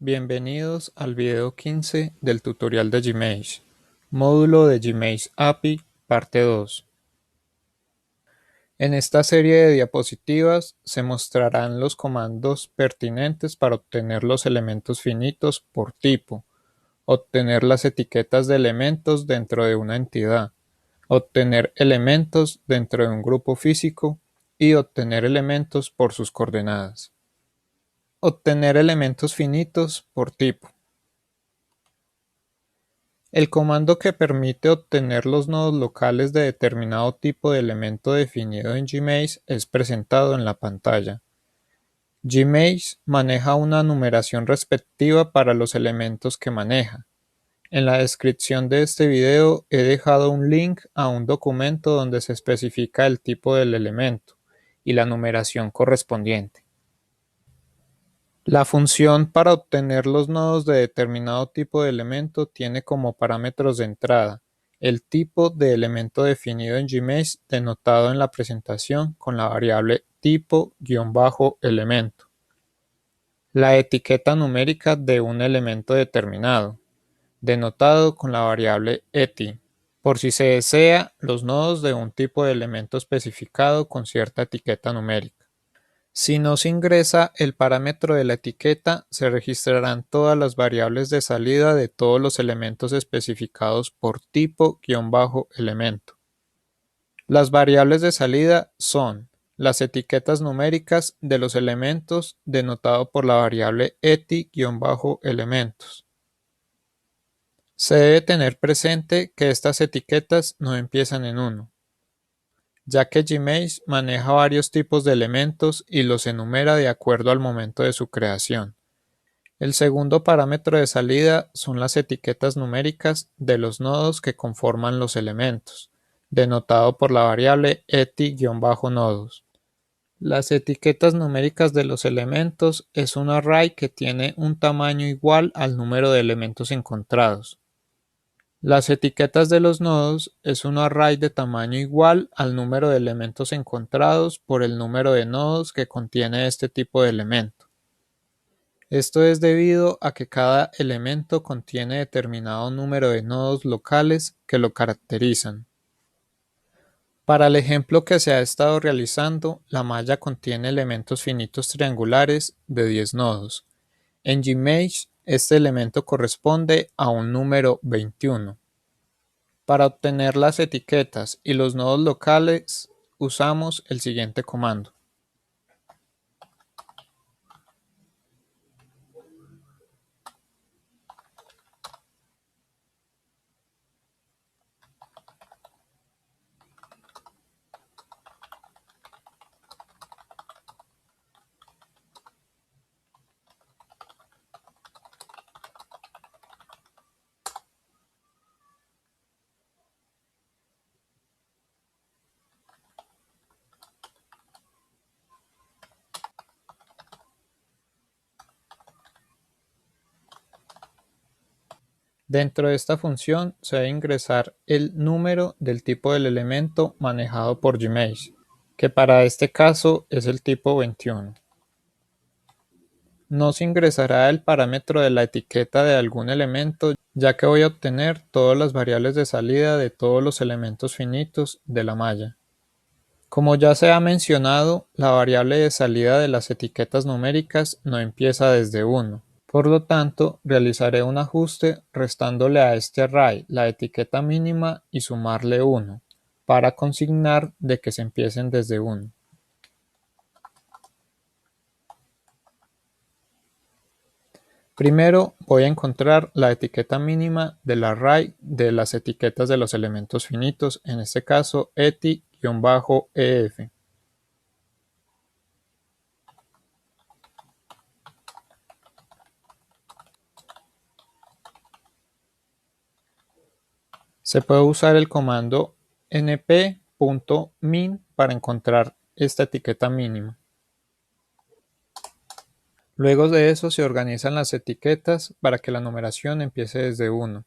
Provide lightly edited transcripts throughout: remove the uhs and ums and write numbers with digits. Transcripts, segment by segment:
Bienvenidos al video 15 del tutorial de Gmsh, módulo de Gmsh API, parte 2. En esta serie de diapositivas se mostrarán los comandos pertinentes para obtener los elementos finitos por tipo, obtener las etiquetas de elementos dentro de una entidad, obtener elementos dentro de un grupo físico y obtener elementos por sus coordenadas. Obtener elementos finitos por tipo. El comando que permite obtener los nodos locales de determinado tipo de elemento definido en Gmsh es presentado en la pantalla. Gmsh maneja una numeración respectiva para los elementos que maneja. En la descripción de este video he dejado un link a un documento donde se especifica el tipo del elemento y la numeración correspondiente. La función para obtener los nodos de determinado tipo de elemento tiene como parámetros de entrada el tipo de elemento definido en Gmsh denotado en la presentación con la variable tipo-elemento, la etiqueta numérica de un elemento determinado, denotado con la variable eti, por si se desea los nodos de un tipo de elemento especificado con cierta etiqueta numérica. Si no se ingresa el parámetro de la etiqueta, se registrarán todas las variables de salida de todos los elementos especificados por tipo-elemento. Las variables de salida son las etiquetas numéricas de los elementos denotado por la variable eti-elementos. Se debe tener presente que estas etiquetas no empiezan en 1. Ya que Gmsh maneja varios tipos de elementos y los enumera de acuerdo al momento de su creación. El segundo parámetro de salida son las etiquetas numéricas de los nodos que conforman los elementos, denotado por la variable eti-nodos. Las etiquetas numéricas de los elementos es un array que tiene un tamaño igual al número de elementos encontrados. Las etiquetas de los nodos es un array de tamaño igual al número de elementos encontrados por el número de nodos que contiene este tipo de elemento. Esto es debido a que cada elemento contiene determinado número de nodos locales que lo caracterizan. Para el ejemplo que se ha estado realizando, la malla contiene elementos finitos triangulares de 10 nodos. En Gmsh, este elemento corresponde a un número 21. Para obtener las etiquetas y los nodos locales usamos el siguiente comando. Dentro de esta función se debe ingresar el número del tipo del elemento manejado por Gmsh, que para este caso es el tipo 21. No se ingresará el parámetro de la etiqueta de algún elemento, ya que voy a obtener todas las variables de salida de todos los elementos finitos de la malla. Como ya se ha mencionado, la variable de salida de las etiquetas numéricas no empieza desde 1. Por lo tanto, realizaré un ajuste restándole a este array la etiqueta mínima y sumarle 1, para consignar de que se empiecen desde 1. Primero voy a encontrar la etiqueta mínima del array de las etiquetas de los elementos finitos, en este caso eti-ef. Se puede usar el comando np.min para encontrar esta etiqueta mínima. Luego de eso se organizan las etiquetas para que la numeración empiece desde 1.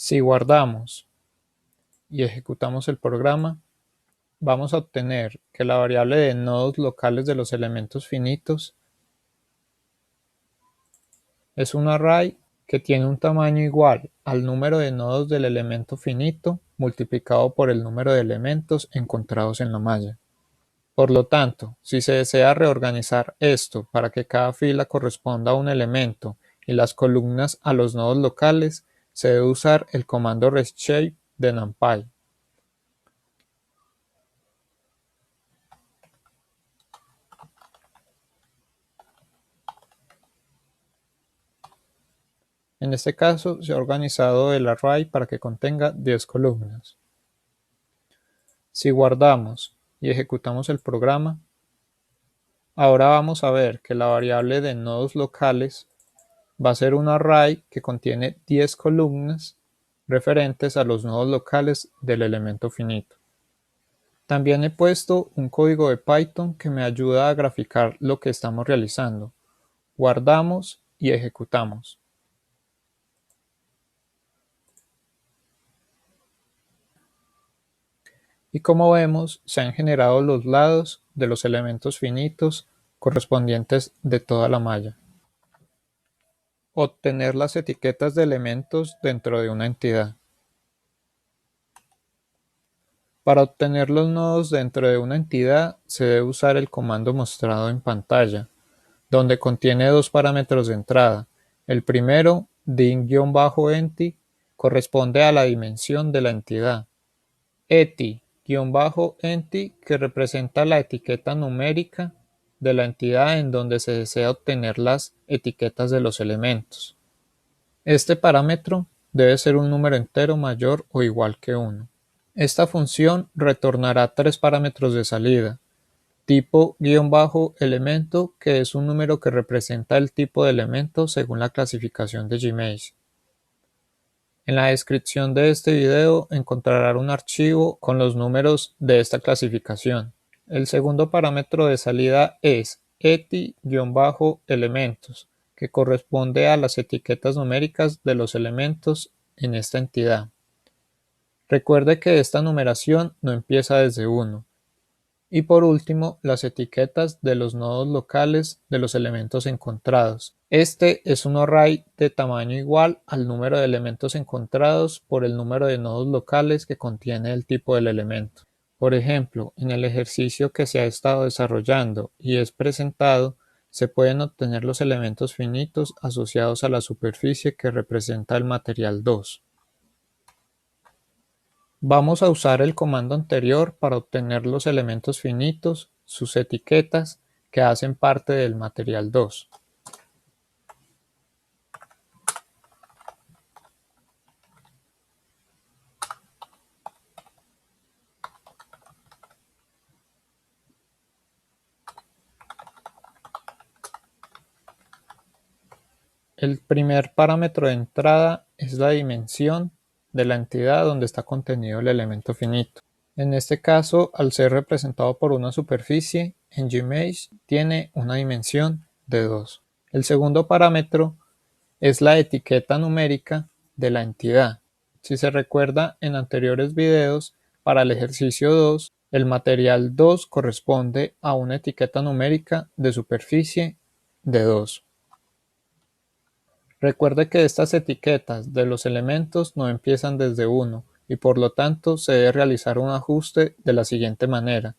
Si guardamos y ejecutamos el programa, vamos a obtener que la variable de nodos locales de los elementos finitos es un array que tiene un tamaño igual al número de nodos del elemento finito multiplicado por el número de elementos encontrados en la malla. Por lo tanto, si se desea reorganizar esto para que cada fila corresponda a un elemento y las columnas a los nodos locales, se debe usar el comando reshape de NumPy. En este caso, se ha organizado el array para que contenga 10 columnas. Si guardamos y ejecutamos el programa, ahora vamos a ver que la variable de nodos locales va a ser un array que contiene 10 columnas referentes a los nodos locales del elemento finito. También he puesto un código de Python que me ayuda a graficar lo que estamos realizando. Guardamos y ejecutamos. Y como vemos, se han generado los lados de los elementos finitos correspondientes de toda la malla. Obtener las etiquetas de elementos dentro de una entidad. Para obtener los nodos dentro de una entidad, se debe usar el comando mostrado en pantalla, donde contiene dos parámetros de entrada. El primero, dim-empty, corresponde a la dimensión de la entidad. eti-empty, que representa la etiqueta numérica de la entidad en donde se desea obtener las etiquetas de los elementos. Este parámetro debe ser un número entero mayor o igual que 1. Esta función retornará tres parámetros de salida: tipo-elemento, que es un número que representa el tipo de elemento según la clasificación de Gmail. En la descripción de este video encontrarán un archivo con los números de esta clasificación. El segundo parámetro de salida es eti-elementos, que corresponde a las etiquetas numéricas de los elementos en esta entidad. Recuerde que esta numeración no empieza desde 1. Y por último, las etiquetas de los nodos locales de los elementos encontrados. Este es un array de tamaño igual al número de elementos encontrados por el número de nodos locales que contiene el tipo del elemento. Por ejemplo, en el ejercicio que se ha estado desarrollando y es presentado, se pueden obtener los elementos finitos asociados a la superficie que representa el material 2. Vamos a usar el comando anterior para obtener los elementos finitos, sus etiquetas, que hacen parte del material 2. El primer parámetro de entrada es la dimensión de la entidad donde está contenido el elemento finito. En este caso, al ser representado por una superficie, en Gmsh tiene una dimensión de 2. El segundo parámetro es la etiqueta numérica de la entidad. Si se recuerda en anteriores videos, para el ejercicio 2, el material 2 corresponde a una etiqueta numérica de superficie de 2. Recuerde que estas etiquetas de los elementos no empiezan desde 1 y por lo tanto se debe realizar un ajuste de la siguiente manera.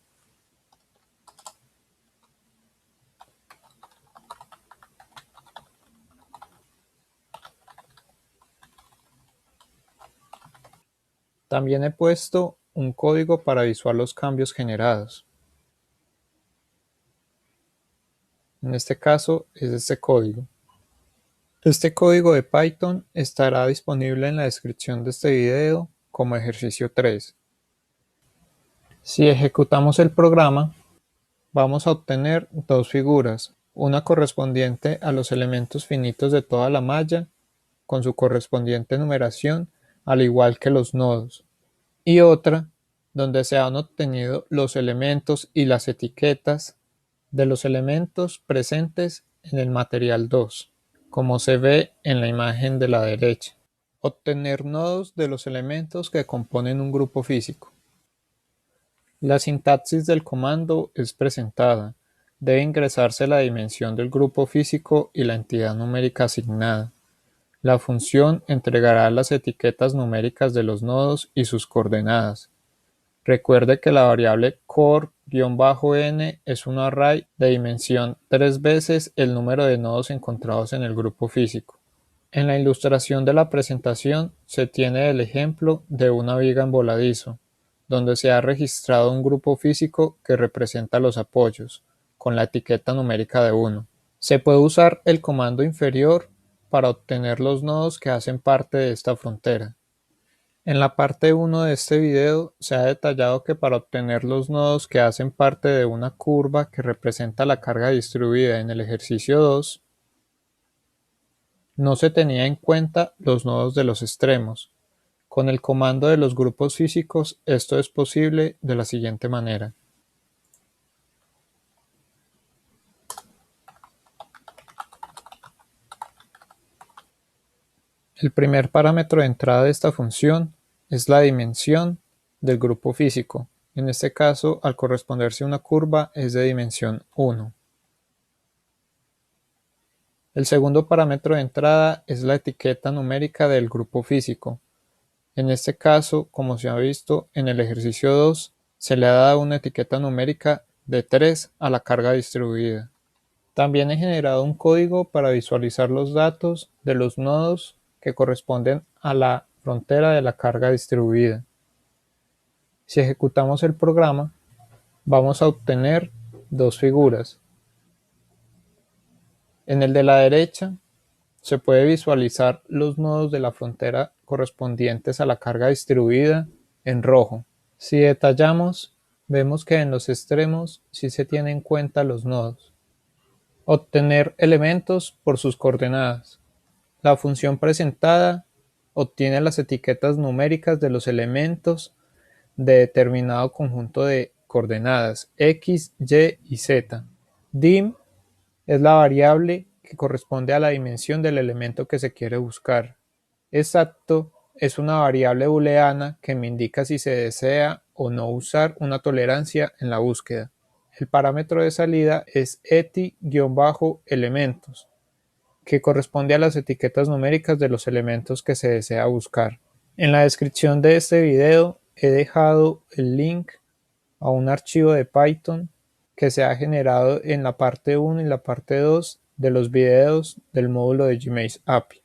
También he puesto un código para visualizar los cambios generados. En este caso es este código. Este código de Python estará disponible en la descripción de este video como ejercicio 3. Si ejecutamos el programa, vamos a obtener dos figuras, una correspondiente a los elementos finitos de toda la malla, con su correspondiente numeración, al igual que los nodos, y otra donde se han obtenido los elementos y las etiquetas de los elementos presentes en el material 2, como se ve en la imagen de la derecha. Obtener nodos de los elementos que componen un grupo físico. La sintaxis del comando es presentada. Debe ingresarse la dimensión del grupo físico y la entidad numérica asignada. La función entregará las etiquetas numéricas de los nodos y sus coordenadas. Recuerde que la variable core-n es un array de dimensión 3 veces el número de nodos encontrados en el grupo físico. En la ilustración de la presentación se tiene el ejemplo de una viga en voladizo, donde se ha registrado un grupo físico que representa los apoyos, con la etiqueta numérica de 1. Se puede usar el comando inferior para obtener los nodos que hacen parte de esta frontera. En la parte 1 de este video se ha detallado que para obtener los nodos que hacen parte de una curva que representa la carga distribuida en el ejercicio 2, no se tenía en cuenta los nodos de los extremos. Con el comando de los grupos físicos esto es posible de la siguiente manera. El primer parámetro de entrada de esta función es la dimensión del grupo físico. En este caso, al corresponderse a una curva, es de dimensión 1. El segundo parámetro de entrada es la etiqueta numérica del grupo físico. En este caso, como se ha visto en el ejercicio 2, se le ha dado una etiqueta numérica de 3 a la carga distribuida. También he generado un código para visualizar los datos de los nodos que corresponden a la frontera de la carga distribuida. Si ejecutamos el programa, vamos a obtener dos figuras. En el de la derecha, se puede visualizar los nodos de la frontera correspondientes a la carga distribuida en rojo. Si detallamos, vemos que en los extremos sí se tienen en cuenta los nodos. Obtener elementos por sus coordenadas. La función presentada obtiene las etiquetas numéricas de los elementos de determinado conjunto de coordenadas x, y y z. Dim es la variable que corresponde a la dimensión del elemento que se quiere buscar. Exacto es una variable booleana que me indica si se desea o no usar una tolerancia en la búsqueda. El parámetro de salida es eti-elementos, que corresponde a las etiquetas numéricas de los elementos que se desea buscar. En la descripción de este video he dejado el link a un archivo de Python que se ha generado en la parte 1 y la parte 2 de los videos del módulo de Gmail API.